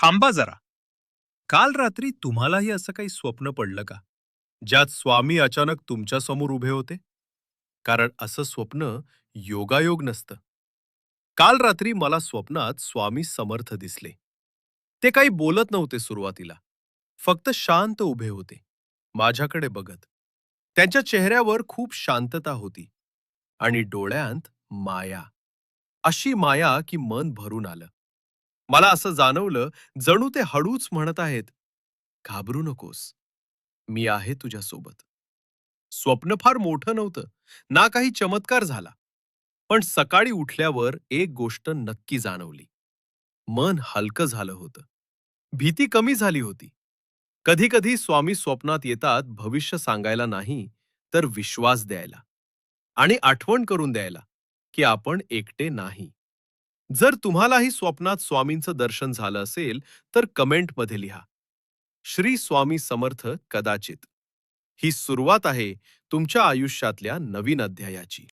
थांबा जरा. काल रात्री तुम्हालाही असं काही स्वप्न पडलं का? ज्यात स्वामी अचानक तुमच्या समोर उभे होते? कारण असं स्वप्न योगायोग नसतं. काल रात्री मला स्वप्नात स्वामी समर्थ दिसले. ते काही बोलत नव्हते सुरुवातीला. फक्त शांत उभे होते. माझ्याकडे बघत. त्यांच्या चेहऱ्यावर खूप शांतता होती. आणि डोळ्यांत माया. अशी माया की मन भरून आलं. मला असं जाणवलं जणू ते हळूच म्हणत आहेत, घाबरू नकोस, मी आहे तुझ्यासोबत. स्वप्न फार मोठं नव्हतं, ना काही चमत्कार झाला. पण सकाळी उठल्यावर एक गोष्ट नक्की जाणवली. मन हलकं झालं होतं. भीती कमी झाली होती. कधी-कधी स्वामी स्वप्नात येतात भविष्य सांगायला नाही, तर विश्वास द्यायला. आणि आठवण करून द्यायला, की आपण एकटे नाही. जर तुम्हालाही स्वप्नात स्वामींचं दर्शन झालं असेल, तर कमेंटमध्ये लिहा. श्री स्वामी समर्थ कदाचित. ही सुरुवात आहे तुमच्या आयुष्यातल्या नवीन अध्यायाची.